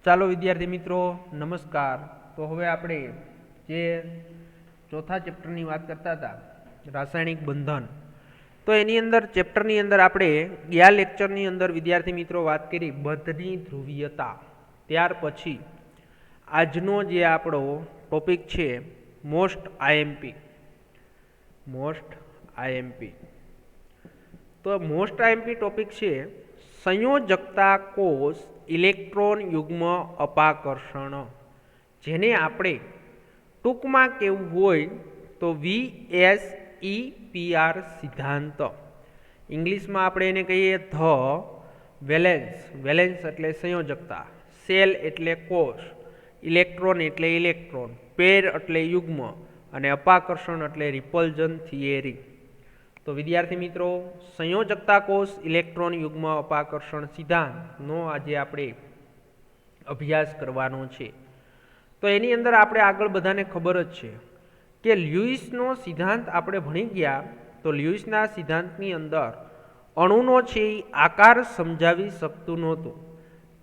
ચાલો વિદ્યાર્થી મિત્રો નમસ્કાર। તો હવે આપણે જે ચોથા ચેપ્ટરની વાત કરતા હતા રાસાયણિક બંધન, તો એની અંદર ચેપ્ટરની અંદર આપણે ગયા લેક્ચરની અંદર વિદ્યાર્થી મિત્રો વાત કરી બંધની ધ્રુવીયતા। ત્યાર પછી આજનો જે આપણો ટોપિક છે મોસ્ટ આઈએમપી। તો મોસ્ટ આઈએમપી ટોપિક છે સંયોજકતા કોષ ઇલેક્ટ્રોન યુગ્મ અપાકર્ષણ, જેને આપણે ટૂંકમાં કહેવું હોય તો VSEPR સિદ્ધાંત। ઇંગ્લિશમાં આપણે એને કહીએ ધ વેલેન્સ એટલે સંયોજકતા, સેલ એટલે કોષ, ઇલેક્ટ્રોન એટલે ઇલેક્ટ્રોન, પેર એટલે યુગ્મ અને અપાકર્ષણ એટલે રિપલ્જન થિયરી। તો વિદ્યાર્થી મિત્રો સંયોજકતા કોષ ઇલેક્ટ્રોન યુગ્મ અપાકર્ષણ સિદ્ધાંતનો આજે આપણે અભ્યાસ કરવાનો છે। તો એની અંદર આપણે આગળ બધાને ખબર જ છે કે લ્યુઇસનો સિદ્ધાંત આપણે ભણી ગયા। તો લ્યુઇસના સિદ્ધાંતની અંદર અણુનો છે એ આકાર સમજાવી શકતું નહોતું।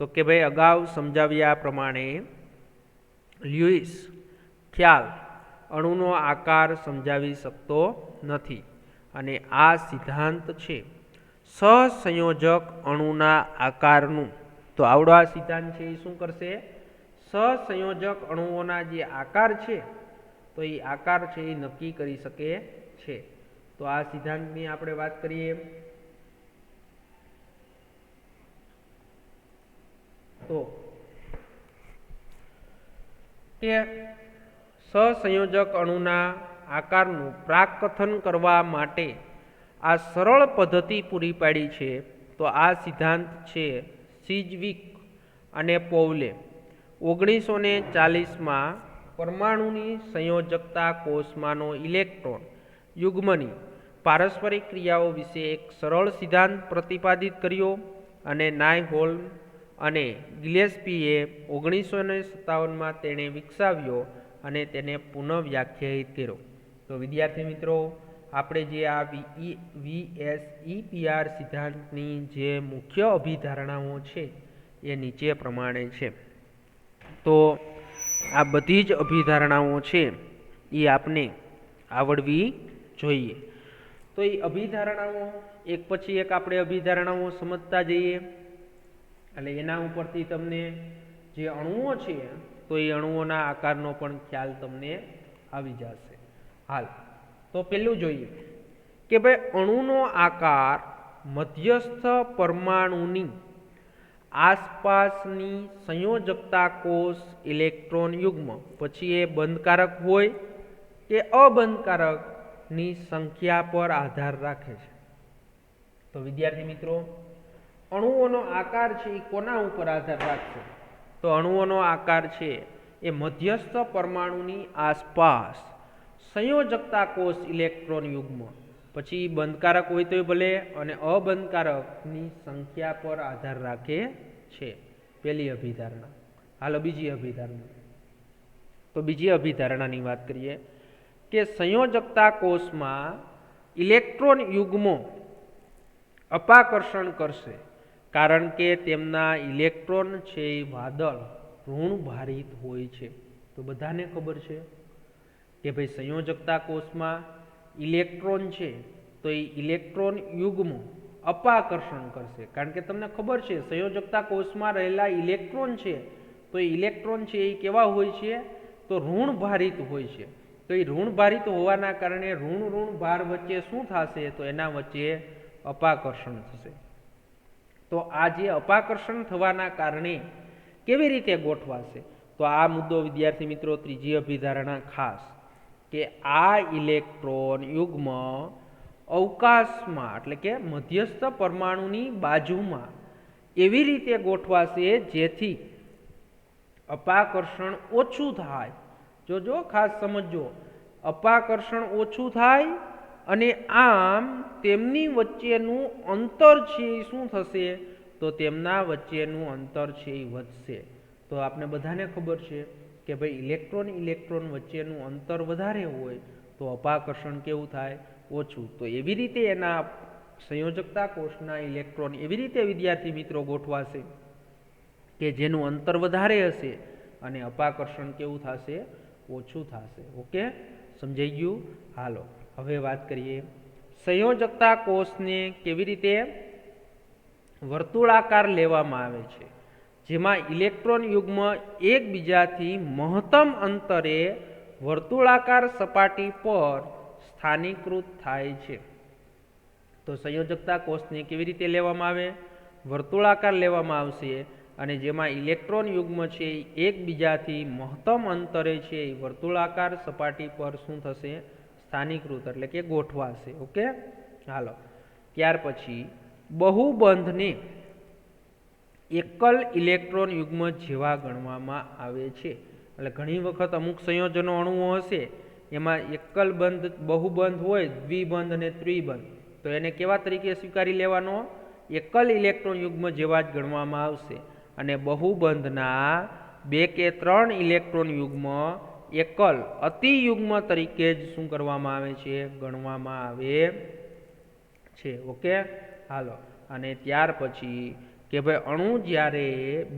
તો કે ભાઈ અગાઉ સમજાવ્યા પ્રમાણે લ્યુઇસ ખ્યાલ અણુનો આકાર સમજાવી શકતો નથી, અને આ સિદ્ધાંત છે સહસંયોજક અણુના આકારનું। તો આવડો આ સિદ્ધાંત છે એ શું કરશે? સહસંયોજક અણુઓના જે આકાર છે તો એ આકાર છે એ નક્કી કરી શકે છે। તો આ સિદ્ધાંતની આપણે વાત કરીએ તો કે સહસંયોજક અણુના આકારનું પ્રાકકથન કરવા માટે આ સરળ પદ્ધતિ પૂરી પાડી છે। તો આ સિદ્ધાંત છે સિજવિક અને પૌલે 1940માં પરમાણુની સંયોજકતા કોષમાંનો ઇલેક્ટ્રોન યુગ્મની પારસ્પરિક ક્રિયાઓ વિશે એક સરળ સિદ્ધાંત પ્રતિપાદિત કર્યો, અને નાયહોલ્મ અને ગિલેસ્પીએ 1957માં તેણે વિકસાવ્યો અને તેને પુનઃવ્યાખ્યાયિત કર્યો। તો વિદ્યાર્થી મિત્રો આપણે જે આ VSEPR સિદ્ધાંતની જે મુખ્ય અભિધારણાઓ છે એ નીચે પ્રમાણે છે। તો આ બધી જ અભિધારણાઓ છે એ આપને આવડવી જોઈએ। તો એ અભિધારણાઓ એક પછી એક આપણે અભિધારણાઓ સમજતા જઈએ, એટલે એના ઉપરથી તમને જે અણુઓ છે તો એ અણુઓના આકારનો પણ ખ્યાલ તમને આવી જશે। હાલ તો પેલું જોઈએ કે ભાઈ અણુનો આકાર મધ્યસ્થ પરમાણુની આસપાસની સંયોજકતા કોષ ઇલેક્ટ્રોન યુગ્મ પછી એ બંધકારક હોય કે અબંધકારકની સંખ્યા પર આધાર રાખે છે। તો વિદ્યાર્થી મિત્રો અણુઓનો આકાર છે એ કોના ઉપર આધાર રાખશે? તો અણુઓનો આકાર છે એ મધ્યસ્થ પરમાણુની આસપાસ સંયોજકતા કોષ ઇલેક્ટ્રોન યુગ્મ પછી બંધકારક હોય તોય ભલે અને અબંધકારકની સંખ્યા પર આધાર રાખે છે। પહેલી અભિધારણા। હાલો બીજી અભિધારણા। તો બીજી અભિધારણાની વાત કરીએ કે સંયોજકતા કોષમાં ઇલેક્ટ્રોન યુગ્મો અપાકર્ષણ કરશે, કારણ કે તેમના ઇલેક્ટ્રોન છે એ વાદળ ઋણ ભારિત હોય છે। તો બધાને ખબર છે કે ભાઈ સંયોજકતા કોષમાં ઇલેક્ટ્રોન છે તો એ ઇલેક્ટ્રોન યુગ્મો અપાકર્ષણ કરશે, કારણ કે તમને ખબર છે સંયોજકતા કોષમાં રહેલા ઇલેક્ટ્રોન છે તો એ ઇલેક્ટ્રોન છે એ કેવા હોય છે? તો ઋણ ભારિત હોય છે। તો એ ઋણ ભારિત હોવાના કારણે ઋણ ભાર વચ્ચે શું થશે? તો એના વચ્ચે અપાકર્ષણ થશે। તો આ જે અપાકર્ષણ થવાના કારણે કેવી રીતે ગોઠવાશે? તો આ મુદ્દો વિદ્યાર્થી મિત્રો ત્રીજી અભિધારણા ખાસ કે આ ઇલેક્ટ્રોન યુગ્મ અવકાશમાં એટલે કે મધ્યસ્થ પરમાણુની બાજુમાં એવી રીતે ગોઠવાશે જેથી અપાકર્ષણ ઓછું થાય। જો ખાસ સમજો, અપાકર્ષણ ઓછું થાય અને આમ તેમની વચ્ચેનું અંતર છે એ શું થશે? તો તેમના વચ્ચેનું અંતર છે એ વધશે। તો આપણે બધાને ખબર છે કે ભાઈ ઇલેક્ટ્રોન વચ્ચેનું અંતર વધારે હોય તો અપાકર્ષણ કેવું થાય? ઓછું। તો એવી રીતે એના સંયોજકતા કોષના ઇલેક્ટ્રોન એવી રીતે વિદ્યાર્થી મિત્રો ગોઠવાશે કે જેનું અંતર વધારે હશે અને અપાકર્ષણ કેવું થશે, ઓછું થશે. ઓકે, સમજાઈ ગયું? હાલો હવે વાત કરીએ સંયોજકતા કોષને કેવી રીતે વર્તુળાકાર લેવામાં આવે છે, જેમાં ઇલેક્ટ્રોન યુગ્મ એકબીજાથી મહત્તમ અંતરે વર્તુળાકાર સપાટી પર સ્થાનીકૃત થાય છે. તો સંયોજકતા કોષને કેવી રીતે લેવામાં આવે? વર્તુળાકાર લેવામાં આવશે અને જેમાં ઇલેક્ટ્રોન યુગ્મ છે એકબીજાથી મહત્તમ અંતરે છે એ વર્તુળાકાર સપાટી પર શું થશે? સ્થાનીકૃત એટલે કે ગોઠવાશે. ઓકે, હાલો ત્યાર પછી બહુબંધને એકલ ઇલેક્ટ્રોન યુગ્મ જેવા ગણવામાં આવે છે. એટલે ઘણી વખત અમુક સંયોજનો અણુઓ હશે એમાં એકલ બંધ બહુબંધ હોય, દ્વિબંધ અને ત્રિબંધ, તો એને કેવા તરીકે સ્વીકારી લેવાનો? એકલ ઇલેક્ટ્રોન યુગ્મ જેવા જ ગણવામાં આવશે. અને બહુબંધના 2 કે 3 ઇલેક્ટ્રોન યુગ્મ એકલ અતિયુગ્મ તરીકે જ શું કરવામાં આવે છે? ગણવામાં આવે છે. ઓકે, હાલો અને ત્યાર પછી કે ભાઈ અણુ જ્યારે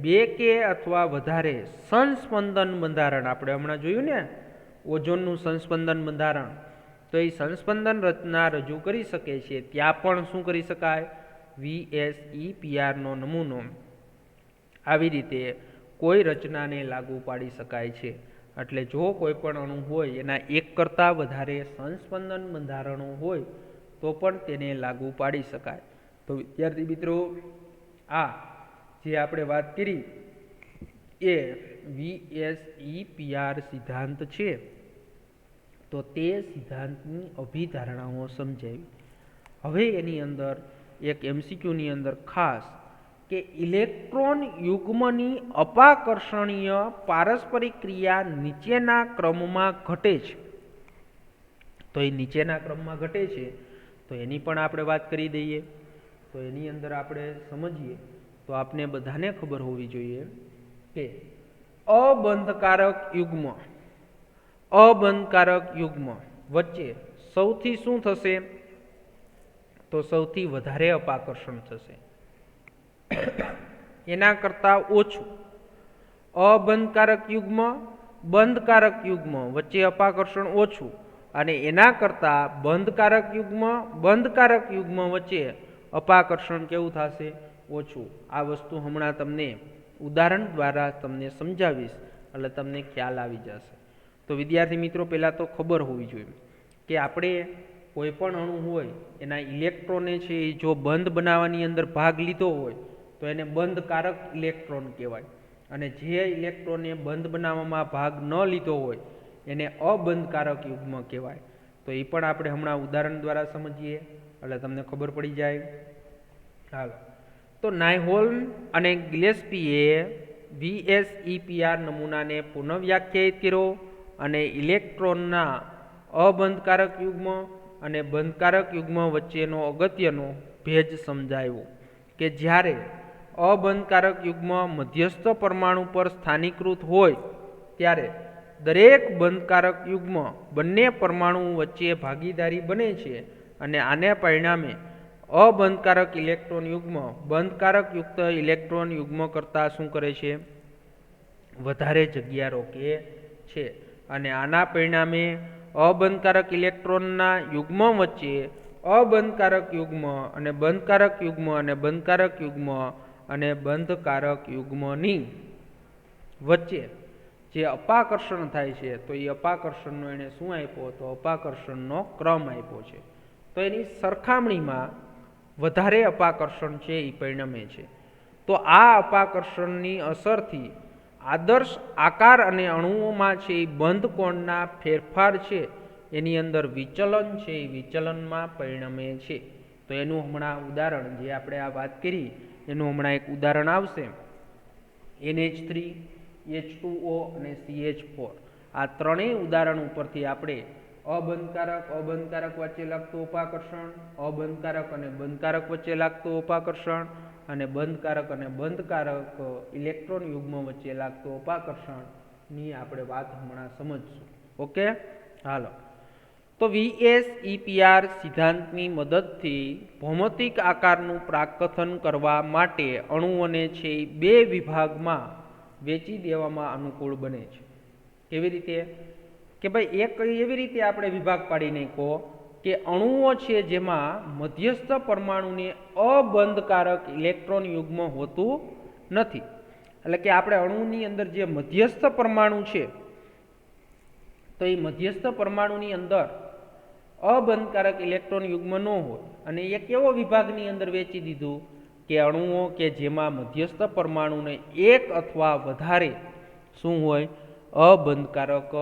2 કે અથવા વધારે સંસ્પંદન બંધારણ, આપણે હમણાં જોયું ને ઓઝોનનું સંસ્પંદન બંધારણ, તો એ સંસ્પંદન રચના રજૂ કરી શકે છે. ત્યાં પણ શું કરી શકાય? VSEPRનો નમૂનો આવી રીતે કોઈ રચનાને લાગુ પાડી શકાય છે. એટલે જો કોઈ પણ અણુ હોય એના એક કરતાં વધારે સંસ્પંદન બંધારણો હોય તો પણ તેને લાગુ પાડી શકાય. તો વિદ્યાર્થી મિત્રો, આ જે આપણે વાત કરી એ VSEPR સિદ્ધાંત છે. તો તે સિદ્ધાંતની અભિધારણાઓ સમજાવી. હવે એની અંદર એક MCQની અંદર ખાસ કે ઇલેક્ટ્રોન યુગ્મની અપાકર્ષણીય પારસ્પરિક ક્રિયા નીચેના ક્રમમાં ઘટે છે. તો એ નીચેના ક્રમમાં ઘટે છે તો એની પણ આપણે વાત કરી દઈએ. તો એની અંદર આપણે સમજીએ તો આપને બધાને ખબર હોવી જોઈએ કે અબંધકારક યુગ્મ વચ્ચે સૌથી શું થશે? તો સૌથી વધારે અપાકર્ષણ થશે. એના કરતાં ઓછું અબંધકારક યુગ્મ, બંધકારક યુગ્મ વચ્ચે અપાકર્ષણ ઓછું અને એના કરતાં બંધકારક યુગ્મ વચ્ચે અપાકર્ષણ કેવું થશે? ઓછું. આ વસ્તુ હમણાં તમને ઉદાહરણ દ્વારા તમને સમજાવીશ એટલે તમને ખ્યાલ આવી જશે. તો વિદ્યાર્થી મિત્રો, પહેલાં તો ખબર હોવી જોઈએ કે આપણે કોઈ પણ અણુ હોય એના ઇલેક્ટ્રોને છે એ જો બંધ બનાવવાની અંદર ભાગ લીધો હોય તો એને બંધકારક ઇલેક્ટ્રોન કહેવાય, અને જે ઇલેક્ટ્રોને બંધ બનાવવામાં ભાગ ન લીધો હોય એને અબંધકારક યુગ્મ કહેવાય. તો એ પણ આપણે હમણાં ઉદાહરણ દ્વારા સમજીએ એટલે તમને ખબર પડી જાય. હાલો, તો નાયહોલ્મ અને ગિલેસ્પીએ VSEPR નમૂનાને પુનઃવ્યાખ્યાયિત કર્યો અને ઇલેક્ટ્રોનના અબંધકારક યુગ્મ અને બંધકારક યુગ્મ વચ્ચેનો અગત્યનો ભેદ સમજાવ્યો કે જ્યારે અબંધકારક યુગ્મ મધ્યસ્થ પરમાણુ પર સ્થાનીકૃત હોય ત્યારે દરેક બંધકારક યુગ્મ બંને પરમાણુ વચ્ચે ભાગીદારી બને છે અને આને પરિણામે અબંધકારક ઇલેક્ટ્રોન યુગ્મ બંધકારક યુક્ત ઇલેક્ટ્રોન યુગ્મ કરતાં શું કરે છે? વધારે જગ્યા રોકે છે. અને આના પરિણામે અબંધકારક ઇલેક્ટ્રોનના યુગ્મ વચ્ચે અબંધકારક યુગ્મ અને બંધકારક યુગ્મ અને બંધકારક યુગ્મ અને બંધકારક યુગ્મની વચ્ચે જે અપાકર્ષણ થાય છે તો એ અપાકર્ષણનો એને શું આપ્યો? તો અપાકર્ષણનો ક્રમ આપ્યો છે. તો એની સરખામણીમાં વધારે અપાકર્ષણ છે એ પરિણમે છે. તો આ અપાકર્ષણની અસરથી આદર્શ આકાર અને અણુઓમાં છે એ બંધ કોણના ફેરફાર છે એની અંદર વિચલન છે એ વિચલનમાં પરિણમે છે. તો એનું હમણાં ઉદાહરણ જે આપણે આ વાત કરી એનું હમણાં એક ઉદાહરણ આવશે. NH3, H2O અને CH4 આ ત્રણેય ઉદાહરણ ઉપરથી આપણે અબંધકારક વચ્ચે લાગતું અપાકર્ષણ, અબંધકારક અને બંધકારક વચ્ચે લાગતું અપાકર્ષણ અને બંધકારક ઇલેક્ટ્રોન યુગ્મ વચ્ચે લાગતું અપાકર્ષણની આપણે વાત હમણાં સમજશું. ઓકે, હાલો તો VSEPR સિદ્ધાંતની મદદથી ભૌમિતિક આકારનું પ્રાકથન કરવા માટે અણુઓને છે બે વિભાગમાં વેચી દેવામાં અનુકૂળ બને છે. કેવી રીતે? કે ભાઈ એક એવી રીતે આપણે વિભાગ પાડી નાખો કે અણુઓ છે જેમાં મધ્યસ્થ પરમાણુને અબંધકારક ઇલેક્ટ્રોન યુગ્મ હોતું નથી. એટલે કે આપણે અણુની અંદર જે મધ્યસ્થ પરમાણુ છે તો એ મધ્યસ્થ પરમાણુની અંદર અબંધકારક ઇલેક્ટ્રોન યુગ્મ ન હોય અને એક એવો વિભાગની અંદર વેચી દીધું કે અણુઓ કે જેમાં મધ્યસ્થ પરમાણુને એક અથવા વધારે શું હોય? અબંધકારક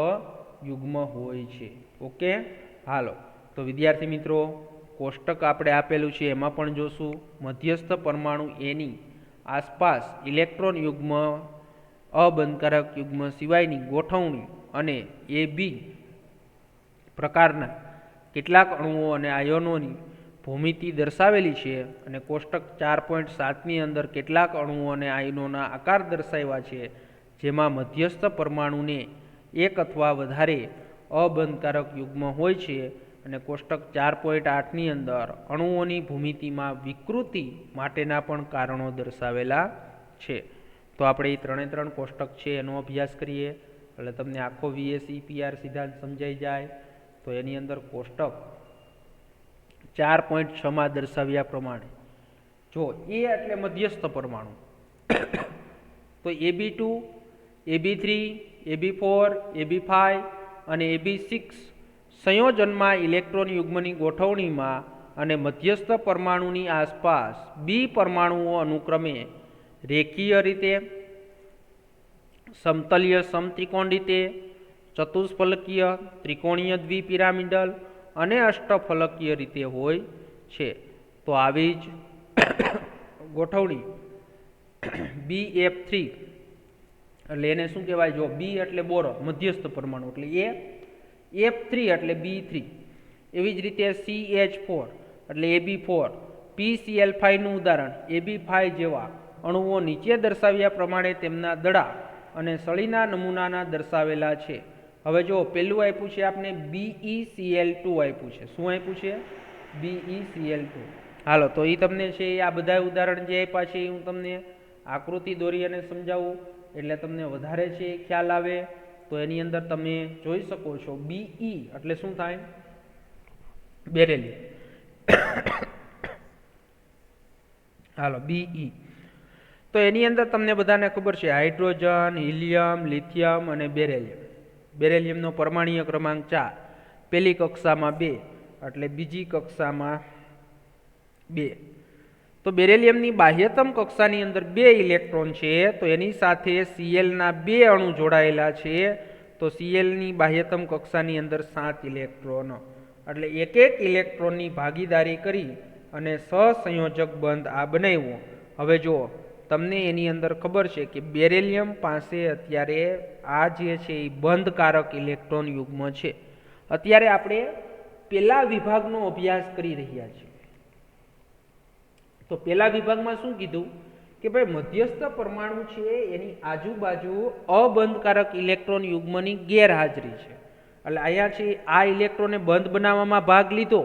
યુગ્મ હોય છે. ઓકે, હાલો તો વિદ્યાર્થી મિત્રો કોષ્ટક આપણે આપેલું છે એમાં પણ જોશું મધ્યસ્થ પરમાણુ એની આસપાસ ઇલેક્ટ્રોન યુગ્મ અબંધકારક યુગ્મ સિવાયની ગોઠવણી અને એ બી પ્રકારના કેટલાક અણુઓ અને આયનોની ભૂમિતિ દર્શાવેલી છે અને કોષ્ટક 4.7ની અંદર કેટલાક અણુઓ અને આયનોના આકાર દર્શાવ્યા છે જેમાં મધ્યસ્થ પરમાણુને એક અથવા વધારે અબંધકારક યુગ્મ હોય છે અને કોષ્ટક 4.8ની અંદર અણુઓની ભૂમિતિમાં વિકૃતિ માટેના પણ કારણો દર્શાવેલા છે. તો આપણે એ 3 કોષ્ટક છે એનો અભ્યાસ કરીએ એટલે તમને આખો VSEPR સિદ્ધાંત સમજાઈ જાય. તો એની અંદર કોષ્ટક 4.6માં દર્શાવ્યા પ્રમાણે જો એ એટલે મધ્યસ્થ પરમાણુ તો AB2, AB3, AB4, AB5 અને AB6 સંયોજનમાં ઇલેક્ટ્રોન યુગ્મની ગોઠવણીમાં અને મધ્યસ્થ પરમાણુની આસપાસ બી પરમાણુઓ અનુક્રમે રેખીય રીતે, સમતલીય સમત્રિકોણ રીતે, ચતુષ્ફલકીય ત્રિકોણીય દ્વિપિરામિડલ અને અષ્ટફલકીય રીતે હોય છે. તો આવી જ ગોઠવણી BF3 એટલે એને શું કહેવાય? જો B એટલે બોરો મધ્યસ્થ પરમાણુ એટલે A, F3 એટલે B3, એવી જ રીતે CH4 એટલે AB4, PCl5 નું ઉદાહરણ AB5 જેવા અણુઓ નીચે દર્શાવ્યા પ્રમાણે તેમના દડા અને સળીના નમૂનાના દર્શાવેલા છે. હવે જો પેલું આપ્યું છે આપણે BeCl2 આપ્યું છે. શું આપ્યું છે? BeCl2. હાલો તો એ તમને છે આ બધા ઉદાહરણ જે આપ્યા છે એ હું તમને આકૃતિ દોરી અને સમજાવું એટલે તમને વધારે છે ખ્યાલ આવે. તો એની અંદર તમે જોઈ શકો છો Be એટલે શું થાય? બેરેલિયમ. હાલો Be તો એની અંદર તમને બધાને ખબર છે હાઇડ્રોજન, હિલિયમ, લિથિયમ અને બેરેલિયમ. બેરેલિયમનો પરમાણ્વીય ક્રમાંક 4, પહેલી કક્ષામાં 2 એટલે બીજી કક્ષામાં 2. તો બેરેલિયમની બાહ્યતમ કક્ષાની અંદર 2 ઇલેક્ટ્રોન છે તો એની સાથે Clના 2 અણુ જોડાયેલા છે. તો Clની બાહ્યતમ કક્ષાની અંદર 7 ઇલેક્ટ્રોન એટલે એક એક ઇલેક્ટ્રોનની ભાગીદારી કરી અને સહસંયોજક બંધ આ બનાવ્યો. હવે જો તમને એની અંદર ખબર છે કે બેરેલિયમ પાસે અત્યારે આ જે છે એ બંધકારક ઇલેક્ટ્રોન યુગ્મ છે. અત્યારે આપણે પહેલા વિભાગનો અભ્યાસ કરી રહ્યા છીએ. તો પહેલા વિભાગમાં શું કીધું કે ભાઈ મધ્યસ્થ પરમાણુ છે એની આજુબાજુ અબંધકારક ઇલેક્ટ્રોન યુગ્મની ગેરહાજરી છે. એટલે અહીંયા છે આ ઇલેક્ટ્રોને બંધ બનાવવામાં ભાગ લીધો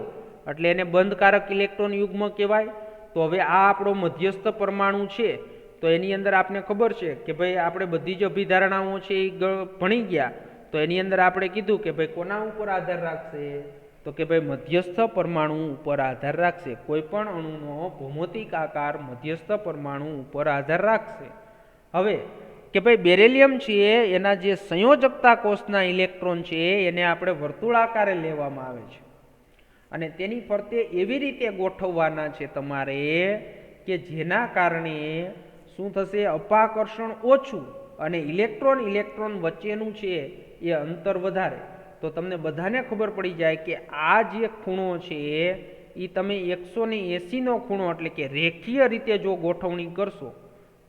એટલે એને બંધકારક ઇલેક્ટ્રોન યુગ્મ કહેવાય. તો હવે આ આપણો મધ્યસ્થ પરમાણુ છે તો એની અંદર આપણે ખબર છે કે ભાઈ આપણે બધી જ અભિધારણાઓ છે એ ભણી ગયા. તો એની અંદર આપણે કીધું કે ભાઈ કોના ઉપર આધાર રાખશે? તો કે ભાઈ મધ્યસ્થ પરમાણુ ઉપર આધાર રાખશે. કોઈ પણ અણુનો ભૌમિતિક આકાર મધ્યસ્થ પરમાણુ ઉપર આધાર રાખશે. હવે કે ભાઈ બેરેલિયમ છે એના જે સંયોજકતા કોષના ઇલેક્ટ્રોન છે એને આપણે વર્તુળાકારે લેવામાં આવે છે અને તેની ફરતે એવી રીતે ગોઠવવાના છે તમારે કે જેના કારણે શું થશે? અપાકર્ષણ ઓછું અને ઇલેક્ટ્રોન વચ્ચેનું છે એ અંતર વધારે. તો તમને બધાને ખબર પડી જાય કે આ જે ખૂણો છે એ તમે 180નો ખૂણો એટલે કે રેખીય રીતે જો ગોઠવણી કરશો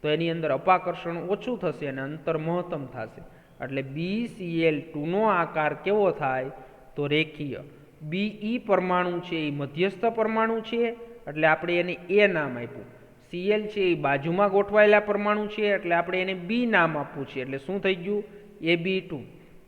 તો એની અંદર અપાકર્ષણ ઓછું થશે અને અંતર મહત્તમ થશે. એટલે BeCl2નો આકાર કેવો થાય? તો રેખીય. Be પરમાણુ છે એ મધ્યસ્થ પરમાણુ છે એટલે આપણે એને A નામ આપ્યું. Cl છે એ બાજુમાં ગોઠવાયેલા પરમાણુ છે એટલે આપણે એને B નામ આપવું છે. એટલે શું થઈ ગયું? AB2.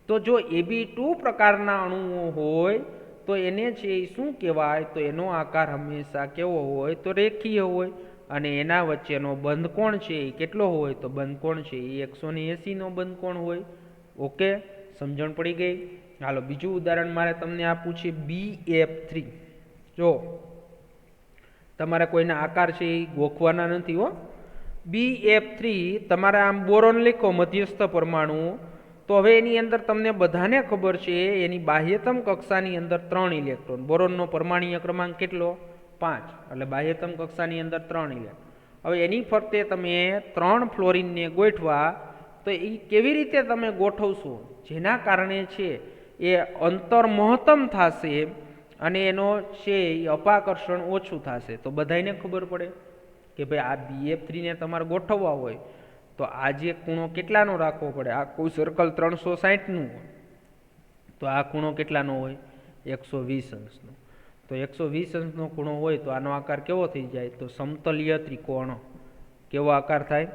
તો જો AB2 પ્રકારના અણુઓ હોય તો એને છે એ શું કહેવાય? તો એનો આકાર હંમેશા કેવો હોય? તો રેખીય હોય. અને એના વચ્ચેનો બંધકોણ છે એ કેટલો હોય? તો બંધકોણ છે એ 180નો બંધકોણ હોય. ઓકે, સમજણ પડી ગઈ? હાલો, બીજું ઉદાહરણ મારે તમને આપવું છે BF3. જો તમારે કોઈના આકાર છે એ ગોખવાના નથી હો. BF3 તમારે આમ બોરોન લખો, મધ્યસ્થ પરમાણુ. તો હવે એની અંદર તમને બધાને ખબર છે એની બાહ્યતમ કક્ષાની અંદર 3 ઇલેક્ટ્રોન. બોરોનનો પરમાણ્વીય ક્રમાંક કેટલો? 5. એટલે બાહ્યતમ કક્ષાની અંદર 3 ઇલેક્ટ્રોન. હવે એની ફરતે તમે 3 ફ્લોરિનને ગોઠવા, તો એ કેવી રીતે તમે ગોઠવશો? જેના કારણે છે એ અંતર મહત્તમ થશે અને એનો છે એ અપાકર્ષણ ઓછું થશે. તો બધાને ખબર પડે કે ભાઈ આ BF3 ને તમારે ગોઠવવા હોય તો આ જે ખૂણો કેટલાનો રાખવો પડે? આખું સર્કલ 360નું હોય તો આ ખૂણો કેટલાનો હોય? 120 અંશનો. તો 120 અંશનો ખૂણો હોય તો આનો આકાર કેવો થઈ જાય? તો સમતલીય ત્રિકોણ. કેવો આકાર થાય?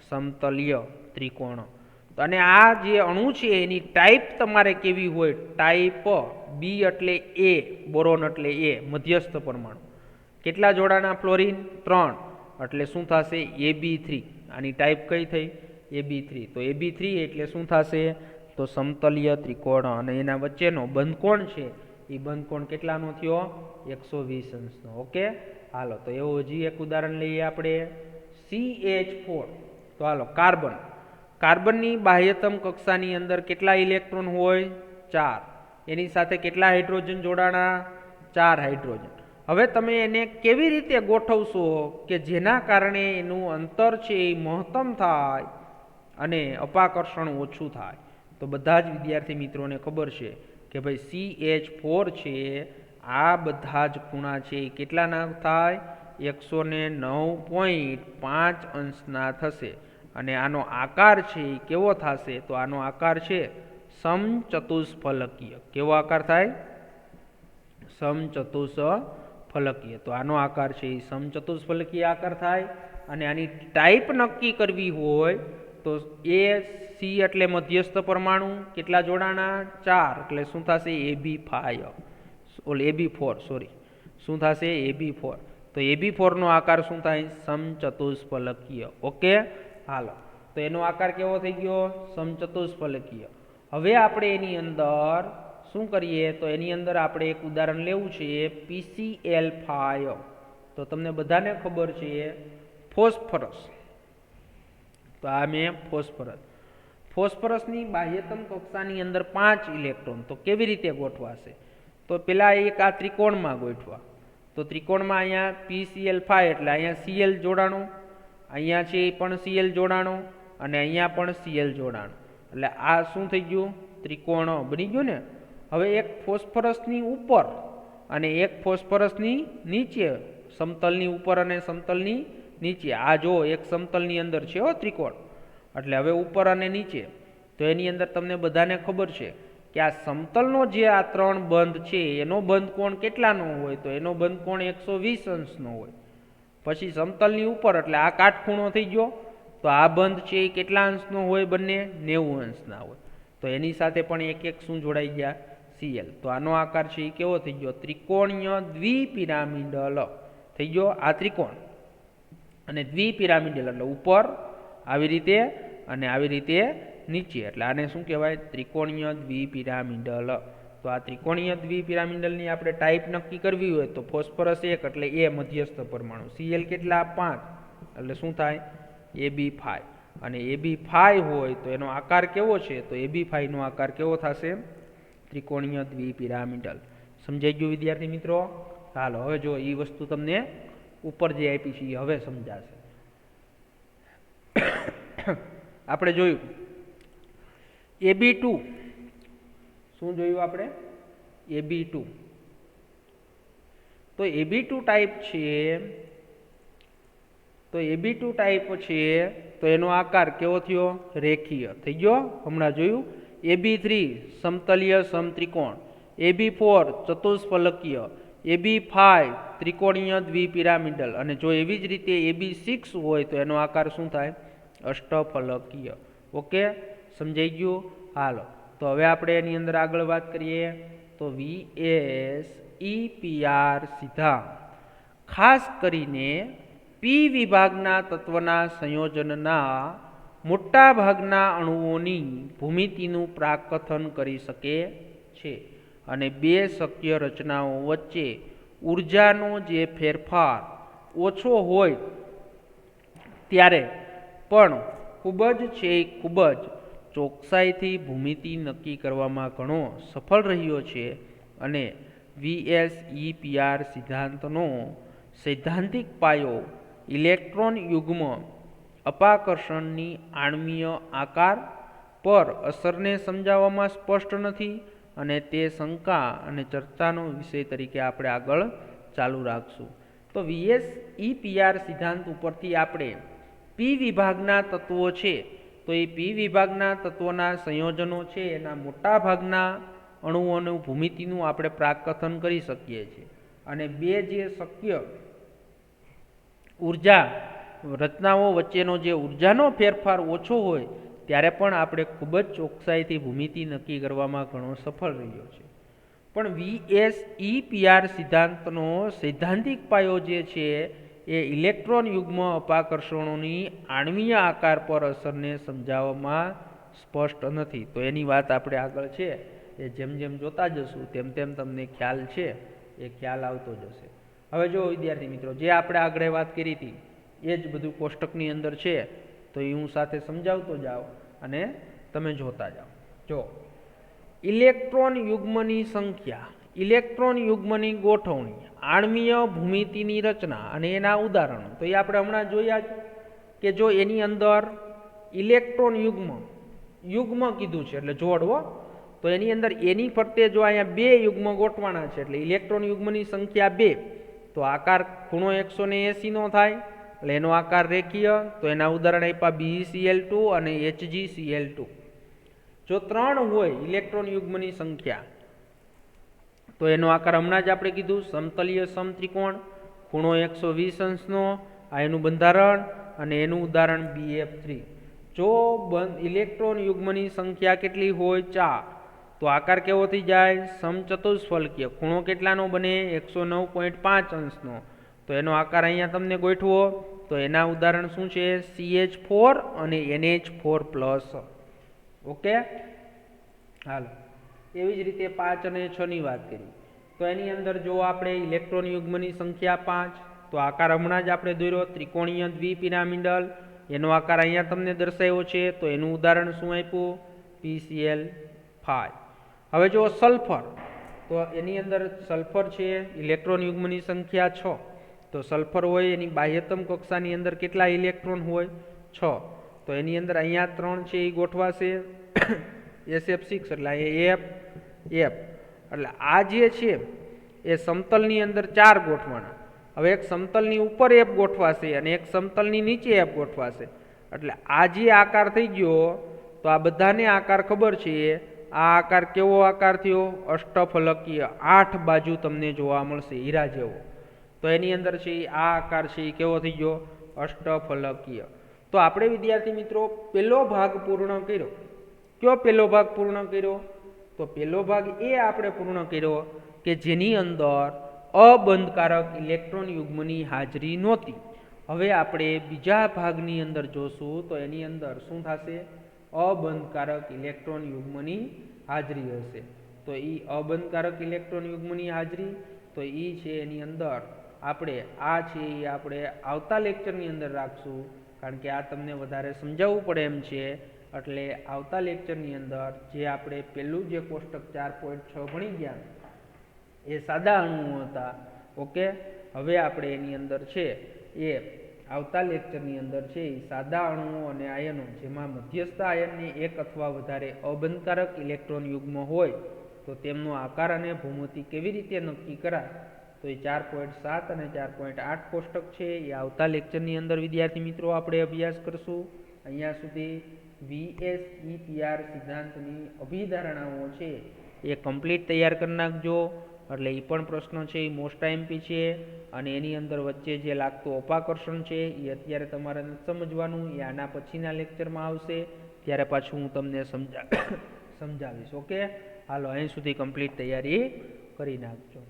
સમતલીય ત્રિકોણ. અને આ જે અણુ છે એની ટાઈપ તમારે કેવી હોય? ટાઈપ B એટલે A, બોરોન એટલે A, મધ્યસ્થ પરમાણુ. કેટલા જોડાના ફ્લોરિન? 3. એટલે શું થશે? AB3. આની ટાઈપ કઈ થઈ? AB3. તો AB3 એટલે શું થશે? તો સમતલીય ત્રિકોણ. અને એના વચ્ચેનો બંધકોણ છે એ બંધકોણ કેટલાનો થયો? 120 અંશનો. ઓકે, હાલો, તો એવું હજી એક ઉદાહરણ લઈએ આપણે CH4. તો હાલો, કાર્બન. કાર્બનની બાહ્યતમ કક્ષાની અંદર કેટલા ઇલેક્ટ્રોન હોય? 4. એની સાથે કેટલા હાઇડ્રોજન જોડાણા? 4 હાઇડ્રોજન. હવે તમે એને કેવી રીતે ગોઠવશો કે જેના કારણે એનું અંતર છે એ મહત્તમ થાય અને અપાકર્ષણ ઓછું થાય? તો બધા જ વિદ્યાર્થી મિત્રોને ખબર છે કે ભાઈ CH4 છે આ બધા જ ખૂણા છે એ કેટલાના થાય? 109.5 અંશના થશે. અને આનો આકાર છે એ કેવો થશે? તો આનો આકાર છે સમચતુષ્ફલકીય. કેવો આકાર થાય? સમચતુષ્ફલકીય. તો આનો આકાર છે એ સમચતુષ્ફલકીય આકાર થાય. અને આની ટાઈપ નક્કી કરવી હોય તો AC એટલે મધ્યસ્થ પરમાણુ. કેટલા જોડાણા? 4. એટલે શું થશે? AB4. સોરી, શું થશે? AB4. તો AB4 નો આકાર શું થાય? સમચતુષ્ફલકીય. ઓકે, હાલો, તો એનો આકાર કેવો થઈ ગયો? સમચતુષ્ફલકીય. હવે આપણે એની અંદર શું કરીએ? તો એની અંદર આપણે એક ઉદાહરણ લેવું છે PCl5. તો તમને બધાને ખબર છે ફોસ્ફરસ. તો આ મેં ફોસ્ફરસ. ફોસ્ફરસની બાહ્યતમ કક્ષાની અંદર 5 ઇલેક્ટ્રોન. તો કેવી રીતે ગોઠવાશે? તો પેલા એક આ ત્રિકોણમાં ગોઠવા. તો ત્રિકોણમાં અહીંયા PCl5 એટલે અહીંયા Cl જોડાણો, અહીંયા છે પણ Cl જોડાણો અને અહીંયા પણ Cl જોડાણો. એટલે આ શું થઈ ગયું? ત્રિકોણ બની ગયું ને. હવે એક ફોસ્ફરસની ઉપર અને એક ફોસ્ફરસની નીચે, સમતલની ઉપર અને સમતલની નીચે. આ જો એક સમતલની અંદર છે હો ત્રિકોણ. એટલે હવે ઉપર અને નીચે. તો એની અંદર તમને બધાને ખબર છે કે આ સમતલનો જે આ 3 બંધ છે એનો બંધકોણ કેટલાનો હોય? તો એનો બંધકોણ 120 અંશનો હોય. પછી સમતલની ઉપર એટલે આ કાટખૂણો થઈ ગયો. તો આ બંધ છે એ કેટલા અંશનો હોય? બંને 90 અંશના હોય. તો એની સાથે પણ એક એક શું જોડાઈ ગયા? Cl. તો આનો આકાર છે એ કેવો થઈ ગયો? ત્રિકોણીય દ્વિપિરામિડલ થઈ ગયો. આ ત્રિકોણ અને દ્વિપિરામિડલ એટલે ઉપર આવી રીતે અને આવી રીતે નીચે. એટલે આને શું કહેવાય? ત્રિકોણીય દ્વિપિરામિડલ. તો આ ત્રિકોણીય દ્વિપિરામિડલની આપણે ટાઈપ નક્કી કરવી હોય તો ફોસ્ફરસ 1 એટલે A મધ્યસ્થ પરમાણુ. Cl કેટલા? 5. એટલે શું થાય? AB5. અને AB5 હોય તો એનો આકાર કેવો છે? તો AB5 નો આકાર કેવો થશે? ત્રિકોણીય દ્વિપિરામિડલ. સમજાઈ ગયું વિદ્યાર્થી મિત્રો? હાલો, હવે જો એ વસ્તુ તમને ઉપર જે આપી છે એ હવે સમજાશે. આપણે જોયું AB2. શું જોયું આપણે? AB2. તો AB2 ટાઈપ છે. તો AB2 ટાઈપ છે તો એનો આકાર કેવો થયો? રેખીય થઈ ગયો. હમણાં જોયું. AB3 સમતલીય સમત્રિકોણ. AB4 ચતુષ્ફલકીય. AB5 ત્રિકોણીય દ્વિપિરામિડલ. અને જો એવી જ રીતે AB6 હોય તો એનો આકાર શું થાય? અષ્ટફલકીય. ઓકે, સમજાઈ ગયું? હાલો, તો હવે આપણે એની અંદર આગળ વાત કરીએ તો VSEPR સિદ્ધાંત ખાસ કરીને પી વિભાગના તત્વના સંયોજનના મોટા ભાગના અણુઓની ભૂમિતિનું પ્રાકથન કરી શકે છે અને બે શક્ય રચનાઓ વચ્ચે ઊર્જાનો જે ફેરફાર ઓછો હોય ત્યારે પણ ખૂબ જ ચોકસાઈથી ભૂમિતિ નક્કી કરવામાં ઘણો સફળ રહ્યો છે અને VSEPR સિદ્ધાંતનો સૈદ્ધાંતિક પાયો ઇલેક્ટ્રોન યુગ્મ અપાકર્ષણની આણ્વીય આકાર પર અસરને સમજાવવામાં સ્પષ્ટ નથી અને તે શંકા અને ચર્ચાનો વિષય તરીકે આપણે આગળ ચાલુ રાખશું. તો VSEPR સિદ્ધાંત ઉપરથી આપણે પી વિભાગના તત્વો છે તો એ પી વિભાગના તત્વોના સંયોજનો છે એના મોટા ભાગના અણુઓનું ભૂમિતિનું આપણે પ્રાકથન કરી શકીએ છીએ અને બે જે શક્ય ઊર્જા રચનાઓ વચ્ચેનો જે ઊર્જાનો ફેરફાર ઓછો હોય ત્યારે પણ આપણે ખૂબ જ ચોકસાઈથી ભૂમિતિ નક્કી કરવામાં ઘણો સફળ રહ્યો છે. પણ VSEPR સિદ્ધાંતનો સૈદ્ધાંતિક પાયો જે છે એ ઇલેક્ટ્રોન યુગ્મ અપાકર્ષણોની આણ્વીય આકાર પર અસરને સમજાવવામાં સ્પષ્ટ નથી. તો એની વાત આપણે આગળ છે એ જેમ જેમ જોતા જશું તેમ તેમ તમને ખ્યાલ છે એ ખ્યાલ આવતો જશે. હવે જો વિદ્યાર્થી મિત્રો, જે આપણે આગળ વાત કરી હતી એ જ બધું કોષ્ટકની અંદર છે તો એ હું સાથે સમજાવતો જાઉં અને તમે જોતા જાઓ. જો ઇલેક્ટ્રોન યુગ્મની સંખ્યા, ઇલેક્ટ્રોન યુગ્મની ગોઠવણી, આણ્વીય ભૂમિતિની રચના અને એના ઉદાહરણો તો એ આપણે હમણાં જોયા જ કે જો એની અંદર ઇલેક્ટ્રોન યુગ્મ કીધું છે એટલે જોડવો, તો એની અંદર એની ફરતે જો અહીંયા બે યુગ્મ ગોઠવાના છે એટલે ઇલેક્ટ્રોન યુગ્મની સંખ્યા 2, તો આકાર ખૂણો 180 નો થાય એટલે એનો આકાર રેખીય. તો એના ઉદાહરણ આપ્યા BeCl2 અને HgCl2. જો 3 હોય ઇલેક્ટ્રોન યુગ્મની સંખ્યા તો એનો આકાર હમણાં જ આપણે કીધું સમતલીય સમત્રિકોણ ખૂણો 120 અંશનો, આ એનું બંધારણ અને એનું ઉદાહરણ BF3. જો ઇલેક્ટ્રોન યુગ્મની સંખ્યા કેટલી હોય 4 તો આકાર કેવો થઈ જાય સમચતુષ્ફલકીય, ખૂણો કેટલાનો બને 109.5 અંશનો. તો એનો આકાર અહીંયા તમને ગોઠવો તો એના ઉદાહરણ શું છે CH4 અને NH4+. ઓકે, હાલો એવી જ રીતે 5 અને 6 ની વાત કરી તો એની અંદર જો આપણે ઇલેક્ટ્રોન યુગ્મની સંખ્યા 5 તો આકાર હમણાં જ આપણે દોર્યો ત્રિકોણીય દ્વિપિરામિડલ, એનો આકાર અહીંયા તમને દર્શાવ્યો છે તો એનું ઉદાહરણ શું આપ્યું PCl5. હવે જો સલ્ફર તો એની અંદર સલ્ફર છે ઇલેક્ટ્રોન યુગ્મની સંખ્યા 6 તો સલ્ફર હોય એની બાહ્યતમ કક્ષાની અંદર કેટલા ઇલેક્ટ્રોન હોય 6 તો એની અંદર અહીંયા 3 છે એ ગોઠવાશે SF6 એટલે અહીંયા F એટલે આ જે છે એ સમતલની અંદર 4 ગોઠવાના. હવે એક સમતલની ઉપર F ગોઠવાશે અને એક સમતલની નીચે F ગોઠવાશે એટલે આ જે આકાર થઈ ગયો તો આ બધાને આકાર ખબર છે. આ આકાર કેવો આકાર થયો અષ્ટફલકીય, 8 બાજુ તમને જોવા મળશે હીરા જેવો. તો એની અંદર છે આ આકાર છે એ કેવો થઈ ગયો અષ્ટફલકીય. તો આપણે વિદ્યાર્થી મિત્રો પહેલો ભાગ પૂર્ણ કર્યો. કયો પહેલો ભાગ પૂર્ણ કર્યો? તો પહેલો ભાગ એ આપણે પૂર્ણ કર્યો કે જેની અંદર અબંધકારક ઇલેક્ટ્રોન યુગ્મની હાજરી નહોતી. હવે આપણે બીજા ભાગની અંદર જોશું તો એની અંદર શું થશે અબંધકારક ઇલેક્ટ્રોન યુગ્મની હાજરી હશે. તો એ અબંધકારક ઇલેક્ટ્રોન યુગ્મની હાજરી તો એ છે એની અંદર આપણે આ છે એ આપણે આવતા લેક્ચરની અંદર રાખશું કારણ કે આ તમને વધારે સમજાવવું પડે એમ છે. એટલે આવતા લેક્ચરની અંદર જે આપણે પહેલું જે કોષ્ટક 4.6 ભણી ગયા એ સાદા અણુઓ હતા. ઓકે, હવે આપણે એની અંદર છે એ આવતા લેક્ચરની અંદર છે એ સાદા અણુઓ અને આયનો જેમાં મધ્યસ્થ આયનની એક અથવા વધારે અબંધકારક ઇલેક્ટ્રોન યુગ્મ હોય તો તેમનો આકાર અને ભૂમિતિ કેવી રીતે નક્કી કરાય તો એ 4.7 અને 4.8 કોષ્ટક છે એ આવતા લેક્ચરની અંદર વિદ્યાર્થી મિત્રો આપણે અભ્યાસ કરશું. અહીંયા સુધી VSEPR સિદ્ધાંતની અભિધારણાઓ છે એ કમ્પ્લીટ તૈયાર કરી નાખજો. એટલે એ પણ પ્રશ્ન છે એ મોસ્ટ આઈએમપી છે અને એની અંદર વચ્ચે જે લાગતું અપાકર્ષણ છે એ અત્યારે તમારે સમજવાનું, એ આના પછીના લેક્ચરમાં આવશે ત્યારે પાછું હું તમને સમજાવીશ. ઓકે, હાલો અહીં સુધી કમ્પ્લીટ તૈયારી કરી નાખજો.